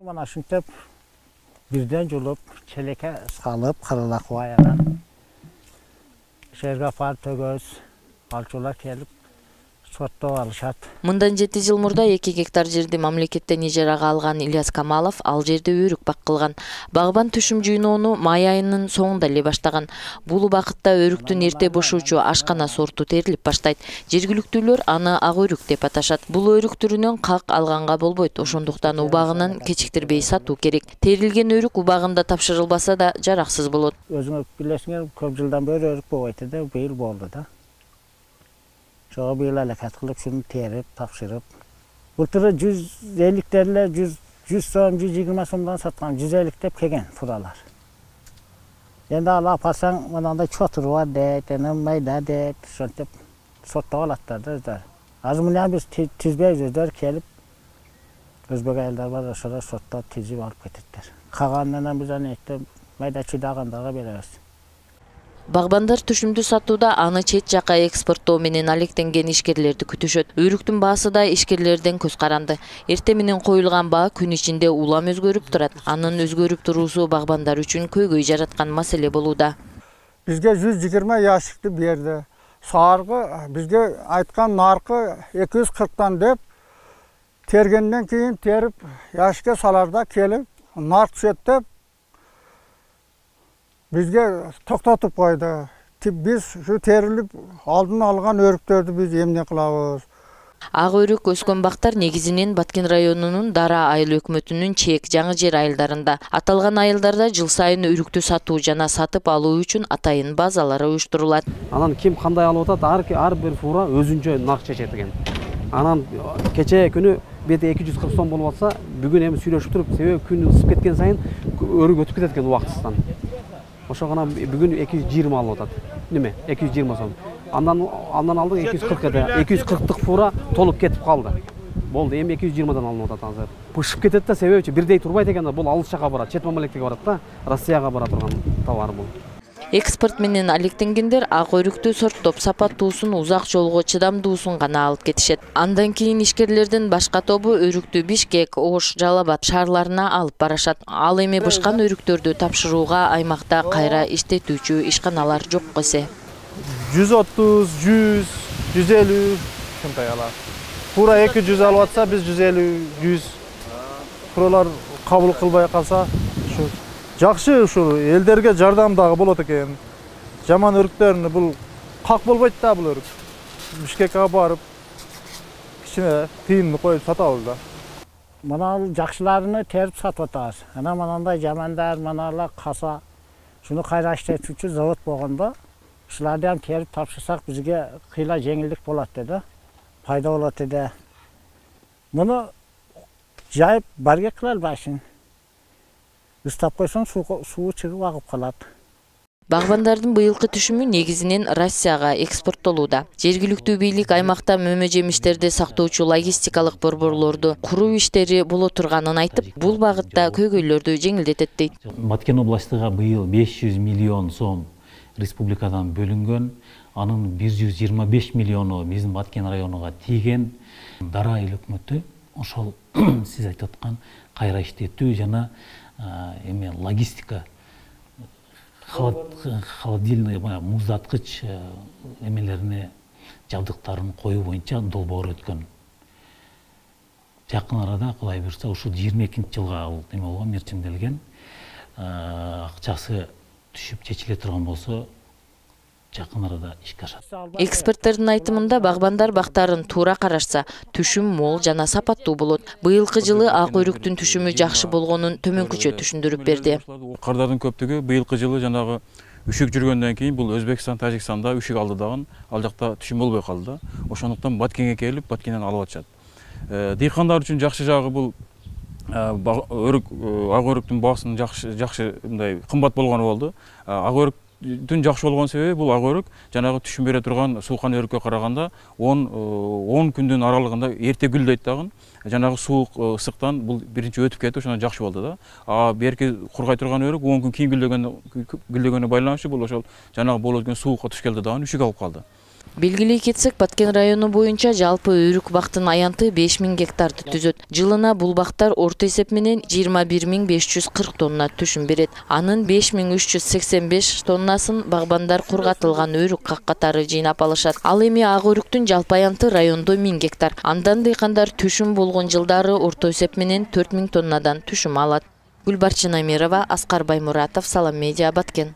Mana şuntep birden julup, çeleke salıp, kırılak vayadan. Şerge apar tögöz, balçolar kelip, sottop alışat. Мындан 7 жыл мурда 2 гектар жерди мамлекеттен ижарага алган Ильяс Камалов ал жерде өрүк бак кылган. Багбан түшүм жыйноону май айынын соңунда эле баштаган. Бул убакытта өрүктүн эрте бошуучу ашкана сорту терилип баштайт. Жергиликтүүлөр аны ак өрүк деп аташат. Бул өрүк түрүнөн как алганга болбойт. Ошондуктан убагынын кечиктирбей сатуу керек. Терилген өрүк убагында тапшырылбаса да жараксыз болот. Өзүңөр билесиңер, көп жылдан бери өрүк болбойт да, быйыл болду да. Çoğu bir alakat kılıp şunu terip, tapşırıp. Bu türlü 150'lerle 100 son, 120 sondan satkan 150 tep kegen furalar. Şimdi Allah pasan bundan çotur var de, tenem mayda de, şun tep sotta olatlar da. Az mı biz tizbeyiz özler kelip Özbek ayıllar var da şurada sotta tizip alıp getirdiler. Kağanlardan biz hani işte mayda çidağındağa bereriz. Багбандар түшүмдү сатууда аны чет жака экспорттоо менен алектенген ишкерлерди күтүшөт. Өрүктүн баасы да ишкерлерден көз каранды. Эрте менен коюлган баа күн ичинде улам өзгөрүп турат. Анын өзгөрүп туруусу багбандар үчүн көйгөй жараткан маселе болууда. Бизге 120 яшыкты берди. Саргы бизге айткан наркы 240тан деп тергенден кийин терип яшыкка саларда келип нарк түшөт деп bizge to'xtatib qo'ydi. Biz shu terilib oldin olgan örüktörдү biz emne qilamiz. Ак өрүк өскөн бактар негизинен Баткен районунун Дара айыл өкмөтүнүн Чек жаңы жер айылдарында. Аталган айылдарда жыл сайын өрүктү сатуу жана сатып алуу үчүн атайын базалары уюштурулат. Анан ким кандай алып атат, ар бир фура өзүнчө нарк чечет экен. Анан кече күнү бете 240 сом болуп атса, бүгүн эми сүйлөшүп туруп, себеби күн ысып кеткен сайын өрүк өтүп кетет экен убактысынан. Ошо гана бүгүн 220 алып атат. Неме? 220 сом. Андан алдык 240 эди. 240тык фура толуп кетип калды. Болду, эми 220дан алынып атат азыр. Пышып кетет да, себеби бирдей турбайт экен да, бул алыс жака барат, чет мамлекетке барат да, Россияга бара турган товар бул. Экспорт менен алектенгендер ак өрүктү сорттоп сапаттуусун, узак жолго чыдамдуусун гана алып кетишет. Андан кийин ишкерлердин башка тобу өрүктү Бишкек, Ош, Жалал-Абад шаарларына алып барышат. Ал эми бышкан өрүктөрдү тапшырууга аймакта кайра иштетүүчү ишканалар жок эсе. 130, 100, 150 ушундай алат. Пура 200 алып атса, биз 150, 100 пуралар кабыл кылбай калса, ушу жакшы ушул элдерге жардам дагы болот экен. Жаман өрүктөрүн бул как болбойт да бул өрүк. Бишкекке барып кичине тыйынды коюп сатабыз да. Mana жакшыларыны теріп сатып атабыз. Ана мынандай жамандар, маналар каса, шуну кайра иштетүүчү завод болгондо, ушуларды ham теріп тапшырсак бизге кыйла жеңилдик болот деди. Пайда болот деди. Муну жайып барга кылар башын. Ыстап койсоң суу чыгып агып калат. Багбандардын быйылкы түшүмү негизинен Россияга экспорттолууда. Жергиликтүү бийлик аймакта мөмө жемиштерди сактоочу логистикалык борборлорду куруу иштери боло турганын айтып, бул багытта көйгөйлөрдү жеңилдетет дейт. Баткен областыга быйыл 500 миллион сом республикадан бөлүнгөн, анын 125 миллиону биздин Баткен районуга тийген. Дара айыл өкмөтү ошол сиз айтып аткан кайра иштетүү жана эме логистика, холодильный муздаткыч эмелерине жабдыктарын коюу боюнча долбоор өткөн. Жакын арада Кудай буйрса ушул 22-жылга ал эме болгон, мерчимделген. Акчасы түшүп чечиле турган болсо, жакын арада ишке ашат. Эксперттердин айтымында багбандар бактарын туура карашса, түшүм мол жана сапаттуу болот. Быйылкы жылы ак өрүктүн түшүмү жакшы болгонун төмөнкүчө түшүндүрүп берди. Кардардын көптүгү быйылкы жылы жанагы үшүк жүргөндөн кийин бул Өзбекстан, Тажикстанда үшүк алды дагы, ал жакта түшүм болбой калды. Ошондуктан Баткенге келип, Баткенден алып атышат. Дыйкандар үчүн жакшы жагы бул өрүк, ак өрүктүн баасынын жакшы мындай кымбат болгону болду. Ак өрүк түн жакшы болгон себеби бул ак өрүк жанагы түшүм бере турган суукан өрүккө караганда 10 күндүн аралыгында эрте гүлдөйт дагы. Жанагы суук ысыктан бул биринчи өтүп кетти, ошондон жакшы болду да. Берки кургай турган өрүк 10 күн кийин гүлдөгөнүнө байланыштуу бул ошол жанагы болуп өткөн суукка туш келди дагы, үшүк алып калды. Белгилей кетсек, Баткен району боюнча жалпы өрүк бактын аянты 5000 гектарды түзөт. Жылына бул бактар орто эсеп менен 21540 тонна түшүм берет. Анын 5385 тоннасын багбандар кургатылган өрүк каккатары жыйнап алышат. Ал эми ак өрүктүн жалпы аянты райондо 1000 гектар. Андан дыйкандар түшүм болгон жылдары орто эсеп менен 4000 тоннадан түшүм алат. Гүлбарчын Амирова, Аскар Баймуратов, Салам Медиа, Баткен.